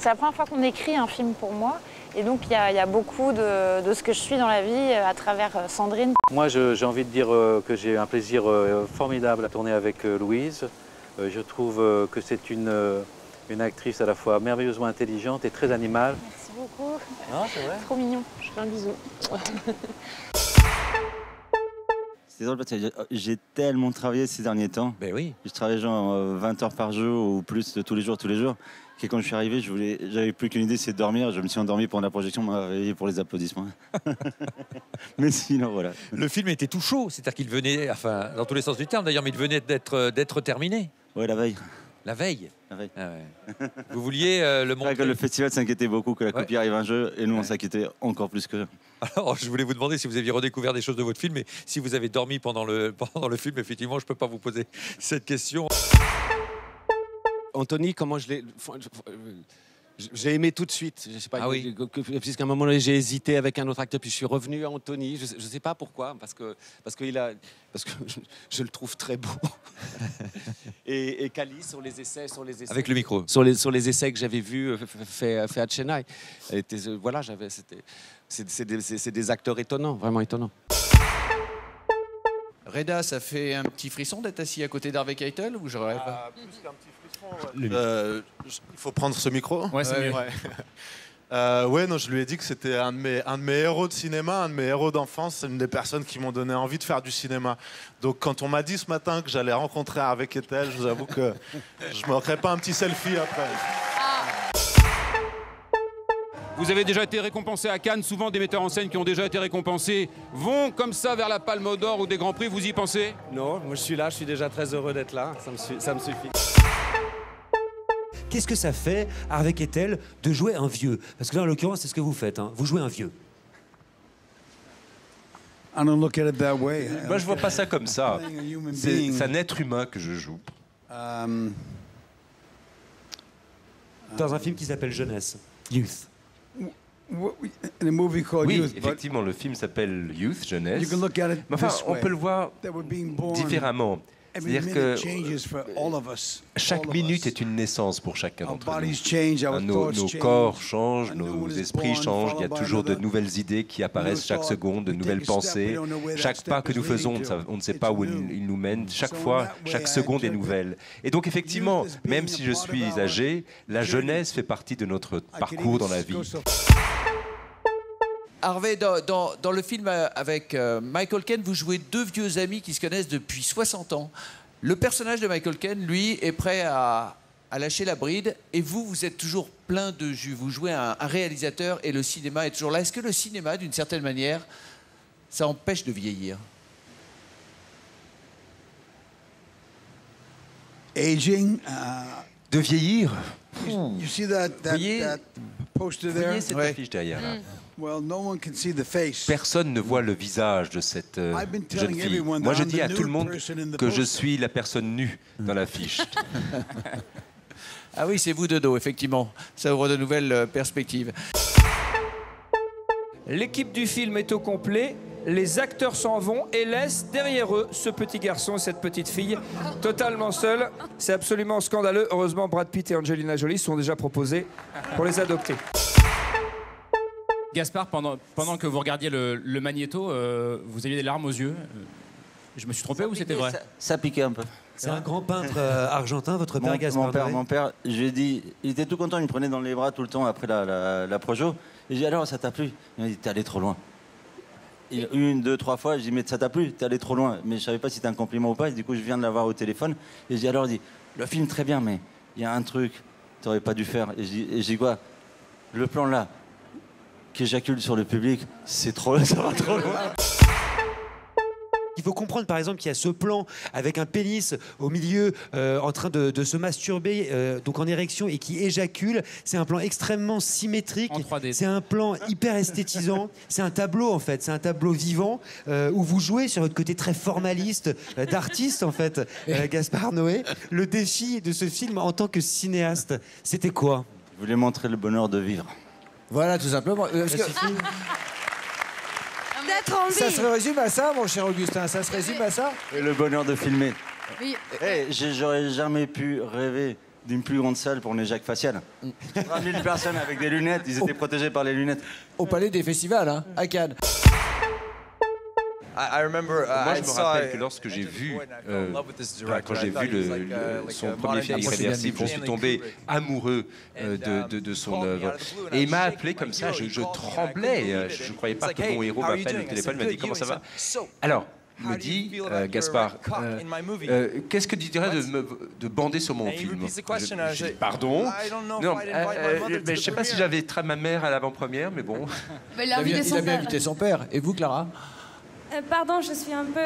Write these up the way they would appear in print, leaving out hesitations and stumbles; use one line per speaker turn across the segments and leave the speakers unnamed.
C'est la première fois qu'on écrit un film pour moi. Et donc, il y a beaucoup de ce que je suis dans la vie à travers Sandrine.
Moi, j'ai envie de dire que j'ai un plaisir formidable à tourner avec Louise. Je trouve que c'est une actrice à la fois merveilleusement intelligente et très animale.
Merci beaucoup.
Non, c'est vrai.
Trop mignon. Je fais un bisou.
C'est drôle parce que j'ai tellement travaillé ces derniers temps.
Ben oui.
Je travaillais genre 20 heures par jour ou plus tous les jours. Que quand je suis arrivé, j'avais plus qu'une idée, c'est de dormir. Je me suis endormi pendant la projection, m'a réveillé pour les applaudissements. Mais sinon, voilà.
Le film était tout chaud, c'est-à-dire qu'il venait, enfin, dans tous les sens du terme d'ailleurs, mais il venait d'être terminé.
Ouais, la veille.
La veille.
La veille.
Ah ouais. Vous vouliez le montrer.
Que le festival s'inquiétait beaucoup que la copie arrive un jeu, et nous on s'inquiétait encore plus que.
Alors, je voulais vous demander si vous aviez redécouvert des choses de votre film, et si vous avez dormi pendant le film, effectivement, je ne peux pas vous poser cette question.
Anthony, comment j'ai aimé tout de suite. Je sais pas,
oui.
Puisqu'à un moment donné, j'ai hésité avec un autre acteur, puis je suis revenu à Anthony. Je ne sais pas pourquoi, parce que je le trouve très beau. et Cali sur les essais.
Avec le micro.
Sur les essais que j'avais vus fait à Chennai. Voilà, c'est des acteurs étonnants, vraiment étonnants.
Reda, ça fait un petit frisson d'être assis à côté d'Harvey Keitel ou je rêve?
Plus qu'un petit frisson. Il faut prendre ce micro.
Ouais, c'est mieux.
Ouais, non, je lui ai dit que c'était un de mes héros de cinéma, un de mes héros d'enfance. C'est une des personnes qui m'ont donné envie de faire du cinéma. Donc, quand on m'a dit ce matin que j'allais rencontrer Harvey Keitel, je vous avoue que je ne manquerai pas un petit selfie après.
Vous avez déjà été récompensé à Cannes. Souvent, des metteurs en scène qui ont déjà été récompensés vont comme ça vers la Palme d'Or ou des Grands Prix. Vous y pensez?
Non, moi je suis là, je suis déjà très heureux d'être là. Ça me suffit.
Qu'est-ce que ça fait, Harvey Keitel, de jouer un vieux? Parce que là, en l'occurrence, c'est ce que vous faites. Hein. Vous jouez un vieux.
Moi, je vois pas ça comme ça. C'est un être humain que je joue.
Dans un film qui s'appelle Jeunesse, Youth.
Oui, effectivement, le film s'appelle Youth, Jeunesse. Mais enfin, on peut le voir différemment. C'est-à-dire que chaque minute est une naissance pour chacun d'entre nous. Nos corps changent, nos esprits changent, il y a toujours de nouvelles idées qui apparaissent chaque seconde, de nouvelles pensées. Chaque pas que nous faisons, on ne sait pas où il nous mène. Chaque fois, chaque seconde est nouvelle. Et donc effectivement, même si je suis âgé, la jeunesse fait partie de notre parcours dans la vie.
Harvey, dans le film avec Michael Caine, vous jouez deux vieux amis qui se connaissent depuis 60 ans. Le personnage de Michael Caine, lui, est prêt à lâcher la bride. Et vous êtes toujours plein de jus. Vous jouez un réalisateur et le cinéma est toujours là. Est-ce que le cinéma, d'une certaine manière, ça empêche de vieillir?
De vieillir.
Vous voyez cette affiche derrière là. Personne ne voit le visage de cette jeune fille. Moi, je dis à tout le monde que je suis la personne nue dans l'affiche.
Ah oui, c'est vous de dos, effectivement. Ça ouvre de nouvelles perspectives.
L'équipe du film est au complet. Les acteurs s'en vont et laissent derrière eux ce petit garçon, cette petite fille, totalement seule. C'est absolument scandaleux. Heureusement, Brad Pitt et Angelina Jolie sont déjà proposés pour les adopter.
Gaspard, pendant que vous regardiez le magnéto, vous aviez des larmes aux yeux. Je me suis trompé ou c'était vrai?
Ça piquait un peu.
C'est un grand peintre argentin, votre père, Gaspard.
Mon père, je lui ai dit, il était tout content, il me prenait dans les bras tout le temps après la projo. Et j'ai dit, alors, ça t'a plu? Il m'a dit, t'es allé trop loin. Et une, deux, trois fois, je dis, mais ça t'a plu? T'es allé trop loin. Mais je savais pas si c'était un compliment ou pas. Et du coup, je viens de l'avoir au téléphone. Et je dis, alors, il dit, le film, très bien, mais il y a un truc, t'aurais pas dû faire. Et je dis quoi? Le plan là, qui éjacule sur le public, c'est trop, ça va trop loin.
Il faut comprendre par exemple qu'il y a ce plan avec un pénis au milieu en train de se masturber, donc en érection et qui éjacule. C'est un plan extrêmement symétrique.
En 3D.
C'est un plan hyper esthétisant. C'est un tableau en fait, c'est un tableau vivant où vous jouez sur votre côté très formaliste d'artiste en fait, Gaspard Noé. Le défi de ce film en tant que cinéaste, c'était quoi?
Je voulais montrer le bonheur de vivre.
Voilà, tout simplement.
Ça se résume à ça, mon cher Augustin. Ça se résume à ça.
Et le bonheur de filmer.
Oui.
J'aurais jamais pu rêver d'une plus grande salle pour les jacques faciales. 30 000 personnes avec des lunettes, ils étaient protégés par les lunettes.
Au palais des festivals, hein, à Cannes.
Moi, je me rappelle que lorsque j'ai vu, quand j'ai vu son premier film Irréversible, je suis tombé amoureux de son œuvre. Et il m'a appelé comme ça, je tremblais. Je ne croyais pas que mon héros m'appelle au téléphone, il m'a dit comment ça va. Alors, il me dit, Gaspard, qu'est-ce que tu dirais de bander sur mon film? Je dis, pardon? Non, mais je ne sais pas si j'inviterai ma mère à l'avant-première, mais bon.
Il a bien invité son père. Et vous, Clara?
Pardon, je suis un peu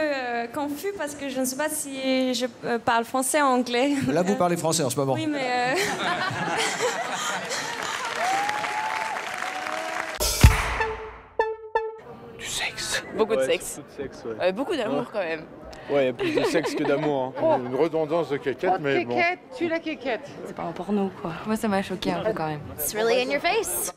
confus parce que je ne sais pas si je parle français ou anglais.
Là, vous parlez français en ce moment.
Oui, mais...
Du sexe.
Beaucoup de sexe.
Beaucoup de sexe, ouais.
Beaucoup d'amour quand même.
Ouais, il y a plus de sexe que d'amour. Hein. Une redondance de quéquette, mais bon.
Tu la quéquette.
C'est pas un porno, quoi. Moi, ça m'a choqué un peu quand même.
It's really in your face.